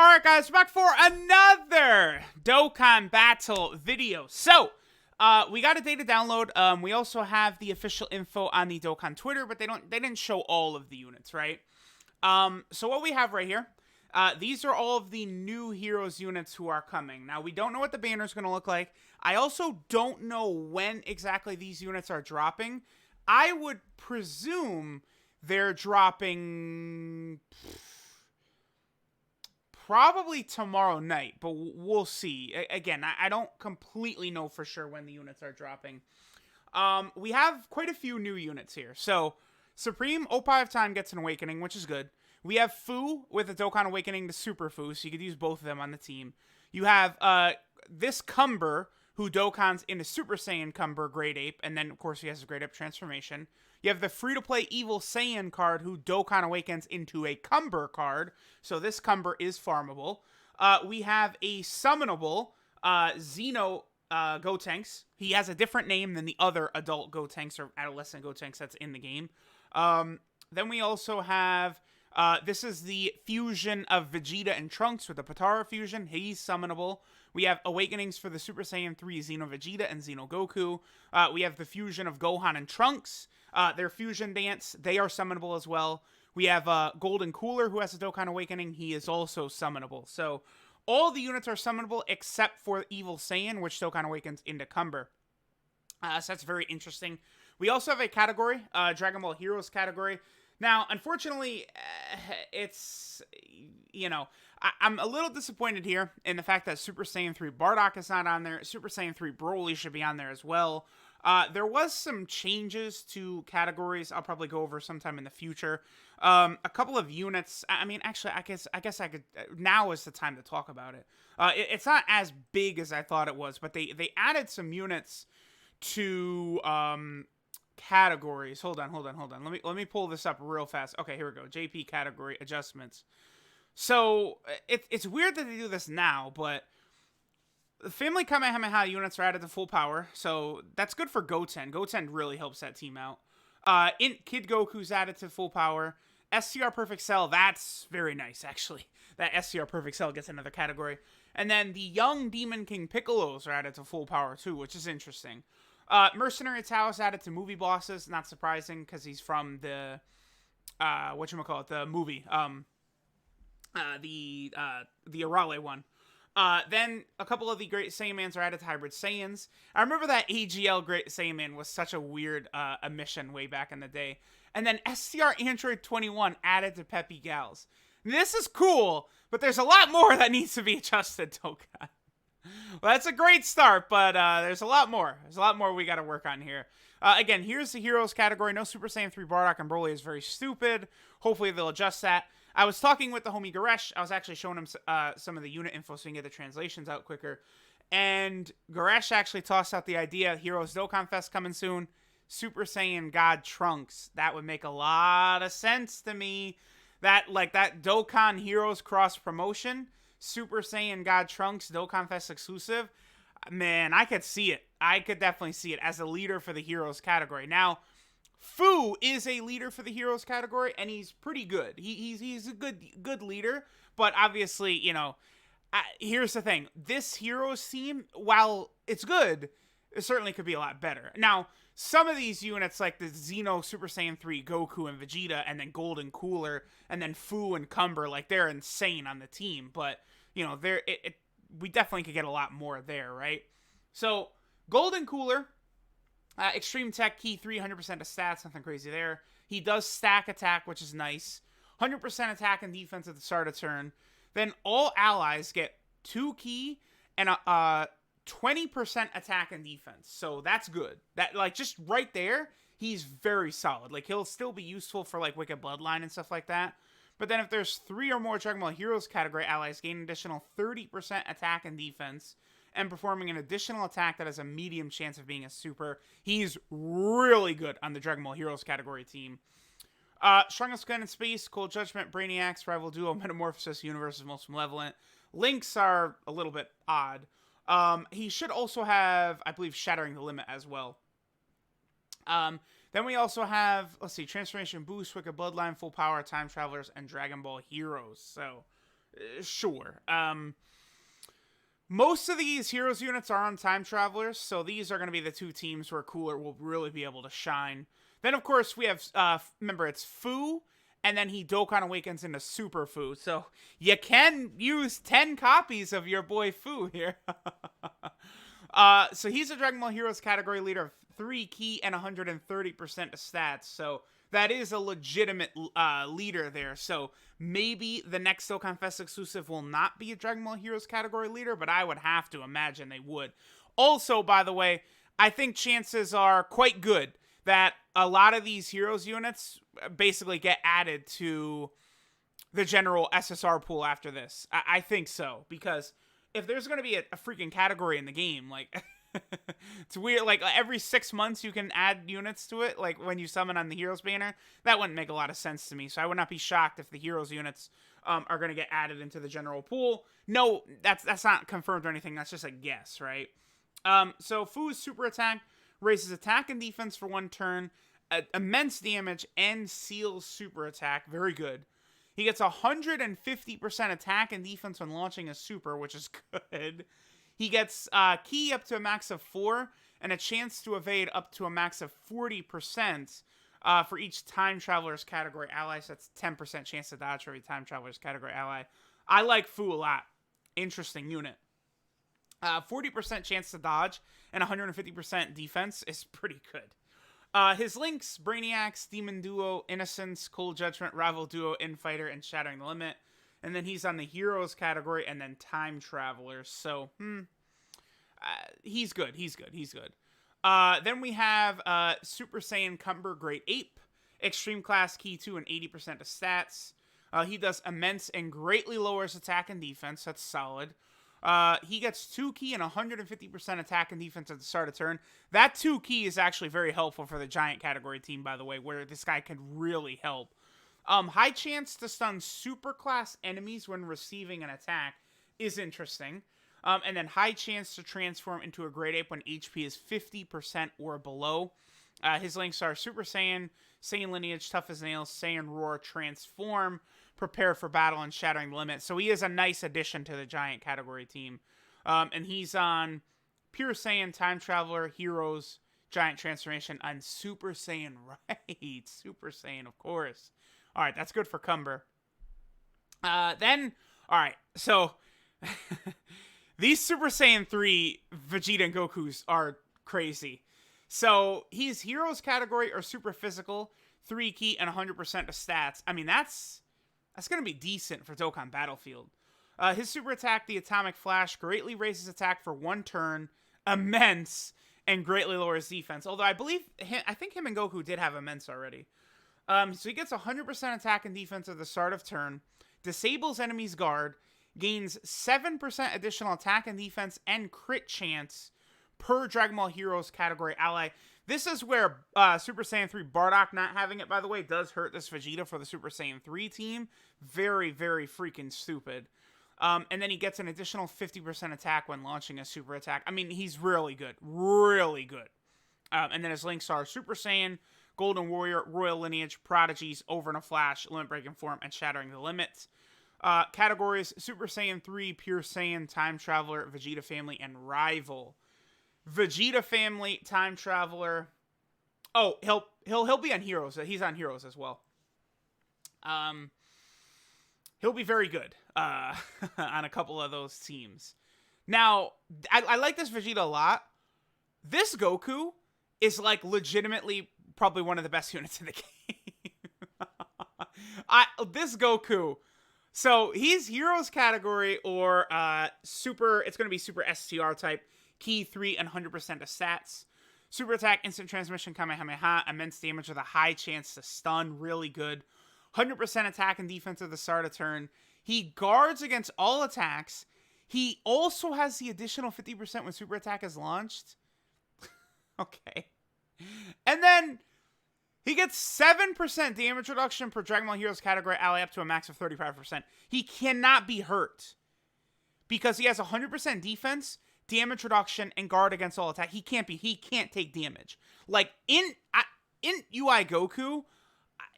Alright guys, we're back for another Dokkan battle video. So, we got a data download. We also have the official info on the Dokkan Twitter, but they didn't show all of the units, right? So what we have right here, these are all of the new Heroes units who are coming. Now, we don't know what the banner is going to look like. I also don't know when exactly these units are dropping. I would presume they're dropping probably tomorrow night, but we'll see. Again, I don't completely know for sure when the units are dropping. We have quite a few new units here. So, Supreme Opie of Time gets an Awakening, which is good. We have FUU with a Dokkan Awakening to Super FUU, so you could use both of them on the team. You have this Cumber, who Dokkans into Super Saiyan Cumber Great Ape, and then, of course, he has a Great Ape transformation. You have the free-to-play Evil Saiyan card, who Dokkan Awakens into a Cumber card, so this Cumber is farmable. We have a summonable Xeno Gotenks. He has a different name than the other adult Gotenks or adolescent Gotenks that's in the game. Then we also have, this is the fusion of Vegeta and Trunks with the Potara fusion. He's summonable. We have Awakenings for the Super Saiyan 3 Xeno Vegeta and Xeno Goku. We have the fusion of Gohan and Trunks. Their fusion dance, they are summonable as well. We have Golden Cooler, who has a Dokkan Awakening. He is also summonable. So, all the units are summonable except for Evil Saiyan, which Dokkan Awakens into Cumber. So that's very interesting. We also have a category, Dragon Ball Heroes category. Now, unfortunately, it's, you know, I'm a little disappointed here in the fact that Super Saiyan 3 Bardock is not on there. Super Saiyan 3 Broly should be on there as well. There was some changes to categories I'll probably go over sometime in the future. A couple of units, I mean, actually, I guess I could, now is the time to talk about it. It's not as big as I thought it was, but they added some units to categories. Hold on. Let me pull this up real fast. Okay, here we go. JP category adjustments. So it's weird that they do this now, but the Family Kamehameha units are added to full power, so that's good for Goten. Goten really helps that team out. Kid Goku's added to full power. SCR Perfect Cell, that's very nice, actually. That SCR Perfect Cell gets another category. And then the Young Demon King Piccolos are added to full power, too, which is interesting. Mercenary Tao is added to movie bosses. Not surprising, because he's from the, the movie. The Arale one. Then a couple of the Great Saiyamans are added to Hybrid Saiyans. I remember that AGL Great Saiyaman was such a weird omission way back in the day. And then SCR Android 21 added to Peppy Gals. This is cool, but there's a lot more that needs to be adjusted, Dokkan. Well, that's a great start, but there's a lot more. There's a lot more we got to work on here. Again, here's the Heroes category. No Super Saiyan 3 Bardock and Broly is very stupid. Hopefully they'll adjust that. I was talking with the homie Garesh. I was actually showing him some of the unit info so we can get the translations out quicker. And Garesh actually tossed out the idea, Heroes Dokkan Fest coming soon. Super Saiyan God Trunks. That would make a lot of sense to me. That Dokkan Heroes cross promotion. Super Saiyan God Trunks Dokkan Fest exclusive. Man, I could see it. I could definitely see it as a leader for the Heroes category. Now, FUU is a leader for the Heroes category, and he's pretty good. He's a good leader, but obviously, you know, here's the thing. This Heroes team, while it's good, it certainly could be a lot better. Now, some of these units, like the Xeno Super Saiyan 3 Goku and Vegeta, and then Golden Cooler, and then FUU and Cumber, like, they're insane on the team, but, you know, we definitely could get a lot more there, right? So, Golden Cooler, Extreme Tech Key 3, 100% of stats, nothing crazy there. He does stack attack, which is nice. 100% attack and defense at the start of turn. Then all allies get 2 key and 20% attack and defense. So that's good. That, like, just right there, he's very solid. Like, he'll still be useful for, like, Wicked Bloodline and stuff like that. But then if there's 3 or more Dragon Ball Heroes category allies, gain an additional 30% attack and defense, and performing an additional attack that has a medium chance of being a super. He's really good on the Dragon Ball Heroes category team. Strongest gun in space, Cold Judgment, Brainiacs, Rival Duo, Metamorphosis, Universe's Most Malevolent. Links are a little bit odd. He should also have, I believe, Shattering the Limit as well. Then we also have, let's see, Transformation Boost, Wicked Bloodline, Full Power, Time Travelers, and Dragon Ball Heroes. So, Sure. Most of these Heroes units are on Time Travelers, so these are going to be the two teams where Cooler will really be able to shine. Then, of course, we have, remember, it's FUU, and then he Dokkan Awakens into Super FUU. So you can use 10 copies of your boy FUU here. So he's a Dragon Ball Heroes category leader of 3 key and 130% of stats. So that is a legitimate leader there. So maybe the next Dokkan Fest exclusive will not be a Dragon Ball Heroes category leader, but I would have to imagine they would. Also, by the way, I think chances are quite good that a lot of these Heroes units basically get added to the general SSR pool after this. I think so, because if there's going to be a freaking category in the game, like, it's weird, like, every 6 months you can add units to it, like, when you summon on the Heroes banner, that wouldn't make a lot of sense to me, so I would not be shocked if the Heroes units are going to get added into the general pool. No, that's not confirmed or anything, that's just a guess, right? So FUU's super attack raises attack and defense for 1 turn, immense damage, and seals super attack. Very good. He gets 150% attack and defense when launching a super, which is good. He gets key up to a max of 4, and a chance to evade up to a max of 40% for each Time Traveler's category ally. So that's 10% chance to dodge for every Time Traveler's category ally. I like FUU a lot. Interesting unit. 40% chance to dodge and 150% defense is pretty good. His links: Brainiacs, Demon Duo, Innocence, Cold Judgment, Rival Duo, Infighter, and Shattering the Limit. And then he's on the Heroes category and then Time Travelers. So, he's good. He's good. Then we have Super Saiyan Cumber Great Ape, Extreme Class Key 2 and 80% of stats. He does immense and greatly lowers attack and defense. That's solid. He gets 2 key and 150% attack and defense at the start of turn. That 2 key is actually very helpful for the Giant category team, by the way, where this guy can really help. High chance to stun super class enemies when receiving an attack is interesting. And then high chance to transform into a Great Ape when HP is 50% or below. His links are Super Saiyan, Saiyan Lineage, Tough as Nails, Saiyan Roar, Transform, Prepare for Battle, and Shattering the Limit. So he is a nice addition to the Giant category team. And he's on Pure Saiyan, Time Traveler, Heroes, Giant Transformation, and Super Saiyan. Right, Super Saiyan, of course. All right, that's good for Cumber. Then, all right, so these Super Saiyan 3 Vegeta and Gokus are crazy. So he's Heroes category or Super Physical, 3 key and 100% of stats. I mean, that's going to be decent for Dokkan Battlefield. His super attack, the Atomic Flash, greatly raises attack for 1 turn, immense, and greatly lowers defense. Although I think him and Goku did have immense already. So he gets 100% attack and defense at the start of turn, disables enemy's guard, gains 7% additional attack and defense and crit chance per Dragon Ball Heroes category ally. This is where Super Saiyan 3 Bardock not having it, by the way, does hurt this Vegeta for the Super Saiyan 3 team. Very, very freaking stupid. And then he gets an additional 50% attack when launching a super attack. I mean, he's really good. Really good. And then his links are Super Saiyan, Golden Warrior, Royal Lineage, Prodigies, Over in a Flash, Limit Breaking Form, and Shattering the Limit. Categories: Super Saiyan 3, Pure Saiyan, Time Traveler, Vegeta Family, and Rival. Vegeta Family, Time Traveler. Oh, he'll be on Heroes. He's on Heroes as well. He'll be very good on a couple of those teams. Now, I like this Vegeta a lot. This Goku is like legitimately probably one of the best units in the game. This Goku. So he's Heroes category or super. It's going to be Super STR type. Key 3 and 100% of stats. Super attack, instant transmission, Kamehameha, immense damage with a high chance to stun, really good. 100% attack and defense at the start of turn. He guards against all attacks. He also has the additional 50% when super attack is launched. Okay. And then he gets 7% damage reduction per Dragon Ball Heroes category ally up to a max of 35%. He cannot be hurt because he has 100% defense, damage reduction, and guard against all attack. He can't take damage. Like in UI Goku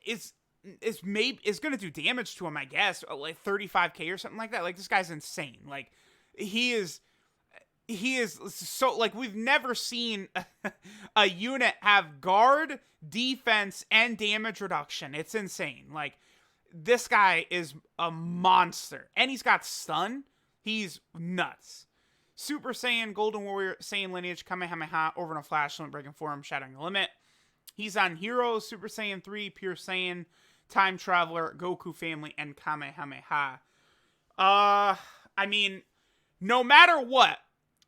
is is gonna do damage to him, I guess, like 35k or something like that. Like, this guy's insane. Like, he is so, like, we've never seen a unit have guard, defense, and damage reduction. It's insane. Like, this guy is a monster, and he's got stun. He's nuts. Super Saiyan, Golden Warrior, Saiyan Lineage, Kamehameha, over in a flash, limit breaking form, shattering the limit. He's on Heroes, Super Saiyan 3, Pure Saiyan, Time Traveler, Goku Family, and Kamehameha. I mean, no matter what,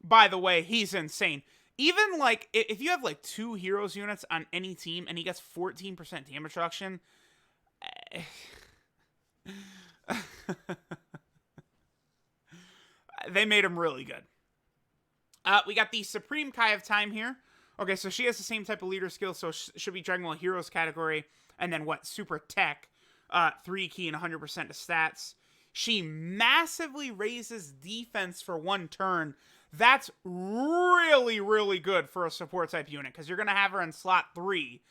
by the way, he's insane. Even, like, if you have, like, 2 Heroes units on any team and he gets 14% damage reduction, they made him really good. We got the Supreme Kai of Time here. Okay, so she has the same type of leader skill, so should be Dragon Ball Heroes category. And then what? Super Tech, 3 key and 100% to stats. She massively raises defense for 1 turn. That's really, really good for a support type unit, because you're going to have her in slot 3,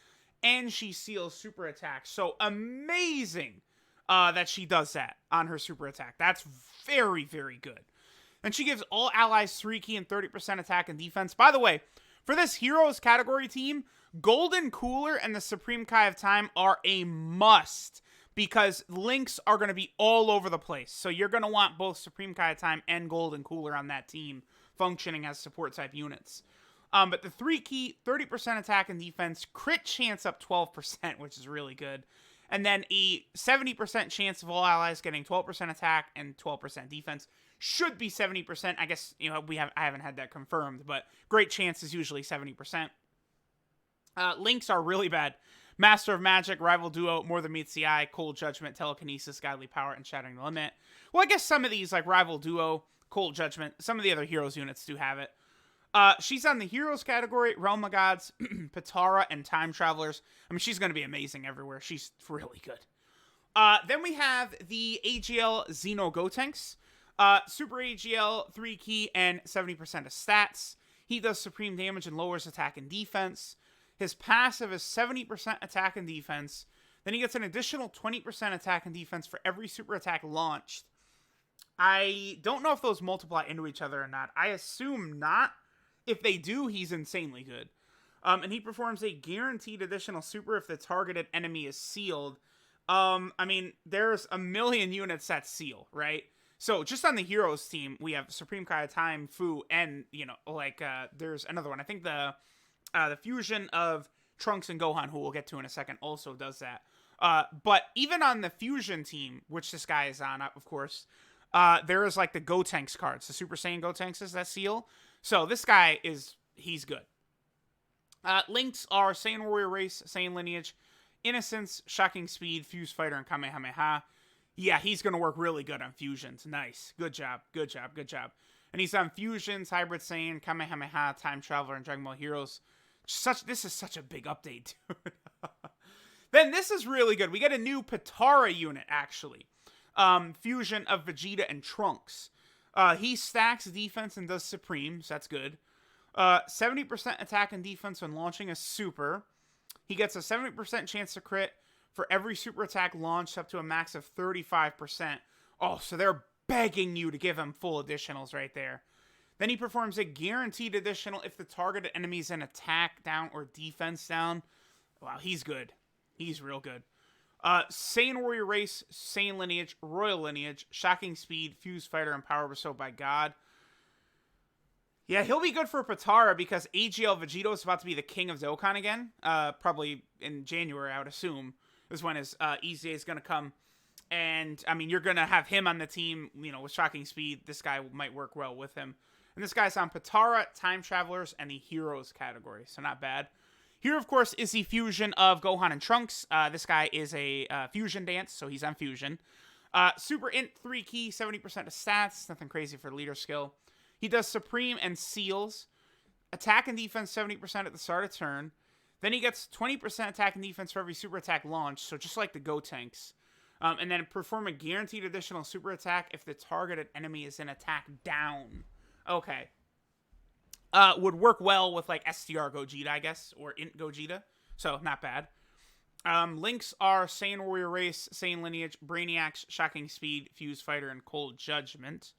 and she seals super attack. So amazing that she does that on her super attack. That's very, very good. And she gives all allies 3 key and 30% attack and defense. By the way, for this Heroes category team, Golden Cooler and the Supreme Kai of Time are a must, because links are going to be all over the place. So you're going to want both Supreme Kai of Time and Golden Cooler on that team functioning as support type units. But the 3 key, 30% attack and defense, crit chance up 12%, which is really good. And then a 70% chance of all allies getting 12% attack and 12% defense. Should be 70%. I guess, you know, I haven't had that confirmed, but great chance is usually 70%. Links are really bad. Master of Magic, Rival Duo, More Than Meets the Eye, Cold Judgment, Telekinesis, Godly Power, and Shattering the Limit. Well, I guess some of these, like Rival Duo, Cold Judgment, some of the other Heroes units do have it. She's on the Heroes category, Realm of Gods, Patara, and Time Travelers. I mean, she's going to be amazing everywhere. She's really good. Then we have the Agl Xeno Gotenks. Super AGL, 3 key, and 70% of stats. He does supreme damage and lowers attack and defense. His passive is 70% attack and defense. Then he gets an additional 20% attack and defense for every super attack launched. I don't know if those multiply into each other or not. I assume not. If they do, he's insanely good. And he performs a guaranteed additional super if the targeted enemy is sealed. I mean, there's a million units that seal, right? So just on the Heroes team, we have Supreme Kai of Time, FUU, and, you know, like, there's another one. I think the fusion of Trunks and Gohan, who we'll get to in a second, also does that. But even on the fusion team, which this guy is on, of course, there is, like, the Gotenks cards. The Super Saiyan Gotenks is that seal. So this guy he's good. Links are Saiyan Warrior Race, Saiyan Lineage, Innocence, Shocking Speed, Fuse Fighter, and Kamehameha. Yeah, he's going to work really good on fusions. Nice. Good job. Good job. Good job. And he's on fusions, Hybrid Saiyan, Kamehameha, Time Traveler, and Dragon Ball Heroes. This is such a big update, dude. Then this is really good. We get a new Patara unit, actually. Fusion of Vegeta and Trunks. He stacks defense and does supreme, so that's good. 70% attack and defense when launching a super. He gets a 70% chance to crit for every super attack launched up to a max of 35%. Oh, so they're begging you to give him full additionals right there. Then he performs a guaranteed additional if the targeted enemy is in attack down or defense down. Wow, he's good. He's real good. Saiyan Warrior Race, Saiyan Lineage, Royal Lineage, Shocking Speed, Fuse Fighter, and Power Bestowed by God. Yeah, he'll be good for Patara because AGL Vegito is about to be the king of Dokkan again. Probably in January, I would assume, is when his EZA is going to come. And, I mean, you're going to have him on the team, you know, with Shocking Speed. This guy might work well with him. And this guy's on Patara, Time Travelers, and the Heroes category, so not bad. Here, of course, is the fusion of Gohan and Trunks. This guy is a fusion dance, so he's on fusion. Super Int, 3 key, 70% of stats. Nothing crazy for leader skill. He does Supreme and Seals. Attack and defense, 70% at the start of turn. Then he gets 20% attack and defense for every super attack launch, so just like the Gotenks. And then perform a guaranteed additional super attack if the targeted enemy is in attack down. Okay. Would work well with, like, STR Gogeta, I guess, or Int Gogeta. So, not bad. Links are Saiyan Warrior Race, Saiyan Lineage, Brainiacs, Shocking Speed, Fuse Fighter, and Cold Judgment.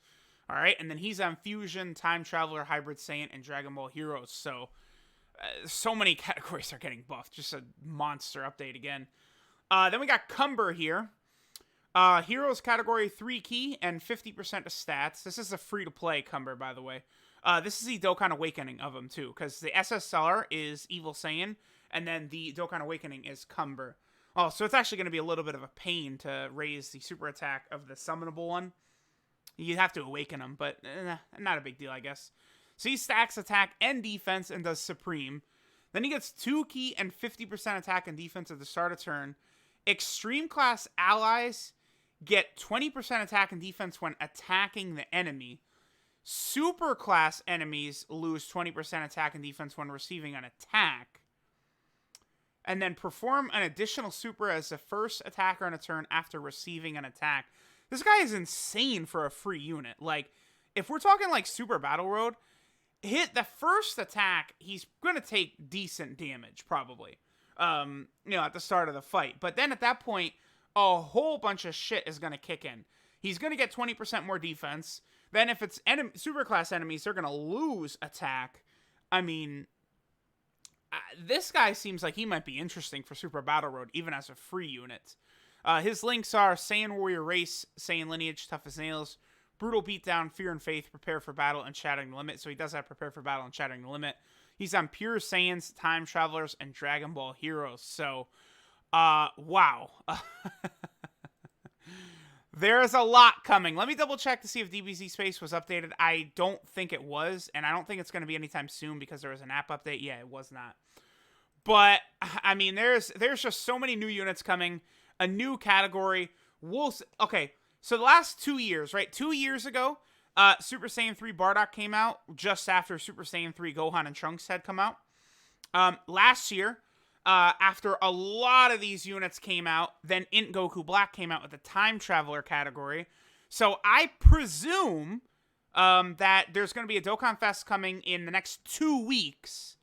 All right, and then he's on Fusion, Time Traveler, Hybrid Saiyan, and Dragon Ball Heroes. So, so many categories are getting buffed. Just a monster update again. Then we got Cumber here. Heroes category 3 key and 50% of stats. This is a free-to-play Cumber, by the way. This is the Dokkan Awakening of him, too, because the SSR is Evil Saiyan, and then the Dokkan Awakening is Cumber. Oh, so it's actually going to be a little bit of a pain to raise the super attack of the summonable one. You have to awaken him, but not a big deal, I guess. So he stacks attack and defense and does Supreme. Then he gets 2 key and 50% attack and defense at the start of turn. Extreme class allies get 20% attack and defense when attacking the enemy. Super class enemies lose 20% attack and defense when receiving an attack. And then perform an additional super as the first attacker on a turn after receiving an attack. This guy is insane for a free unit. Like, if we're talking like Super Battle Road, hit the first attack, he's going to take decent damage, probably. At the start of the fight. But then at that point, a whole bunch of shit is going to kick in. He's going to get 20% more defense. Then if it's superclass enemies, they're going to lose attack. I mean, this guy seems like he might be interesting for Super Battle Road, even as a free unit. His links are Saiyan Warrior Race, Saiyan Lineage, Tough as Nails, Brutal Beatdown, Fear and Faith, Prepare for Battle, and Shattering the Limit. So he does have Prepare for Battle and Shattering the Limit. He's on Pure Saiyans, Time Travelers, and Dragon Ball Heroes. So, wow. There's a lot coming. Let me double check to see if DBZ Space was updated. I don't think it was, and I don't think it's going to be anytime soon because there was an app update. Yeah, it was not. But, I mean, there's just so many new units coming. A new category. Okay, so the last 2 years, right? 2 years ago, Super Saiyan 3 Bardock came out just after Super Saiyan 3 Gohan and Trunks had come out. Last year, after a lot of these units came out, then Int Goku Black came out with the Time Traveler category. So I presume that there's going to be a Dokkan Fest coming in the next 2 weeks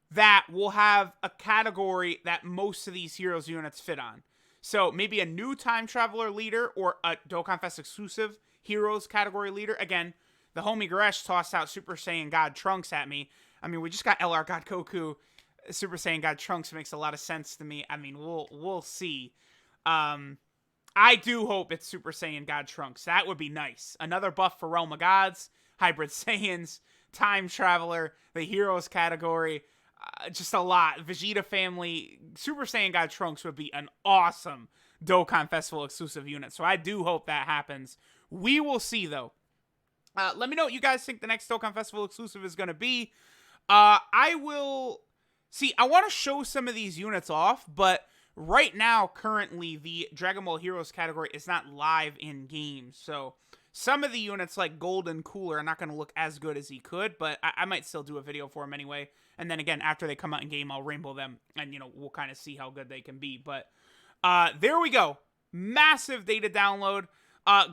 that will have a category that most of these Heroes units fit on. So maybe a new Time Traveler leader or a Dokkan Fest exclusive Heroes category leader. Again, the homie Goresh tossed out Super Saiyan God Trunks at me. I mean, we just got LR God Goku. Super Saiyan God Trunks makes a lot of sense to me. I mean, we'll see. I do hope it's Super Saiyan God Trunks. That would be nice. Another buff for Realm of Gods, Hybrid Saiyans, Time Traveler, the Heroes category. Just a lot. Vegeta family. Super Saiyan God Trunks would be an awesome Dokkan Festival exclusive unit. So I do hope that happens. We will see, though. Let me know what you guys think the next Dokkan Festival exclusive is going to be. I will... See, I want to show some of these units off, but right now, currently, the Dragon Ball Heroes category is not live in game. So some of the units like Golden Cooler are not going to look as good as he could, but I might still do a video for him anyway. And then again, after they come out in game, I'll rainbow them, and, we'll kind of see how good they can be. But there we go. Massive data download.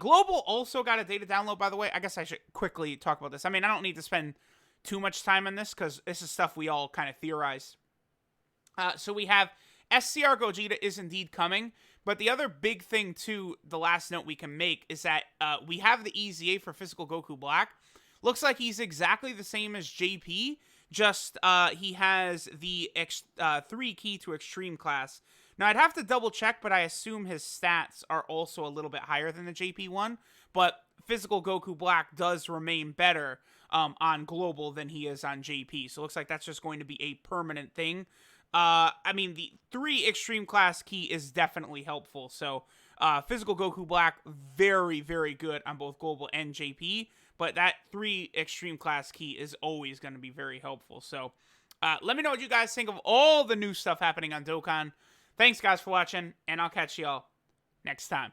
Global also got a data download, by the way. I guess I should quickly talk about this. I mean, I don't need to spend too much time on this because this is stuff we all kind of theorize. So we have SCR Gogeta is indeed coming, but the other big thing too, the last note we can make is that we have the EZA for Physical Goku Black. Looks like he's exactly the same as JP, just he has the 3 key to Extreme class. Now I'd have to double check, but I assume his stats are also a little bit higher than the JP one, but Physical Goku Black does remain better on Global than he is on JP. So it looks like that's just going to be a permanent thing. I mean, the 3 Extreme Class key is definitely helpful. So Physical Goku Black, very, very good on both Global and JP. But that 3 Extreme Class key is always going to be very helpful. So let me know what you guys think of all the new stuff happening on Dokkan. Thanks, guys, for watching, and I'll catch y'all next time.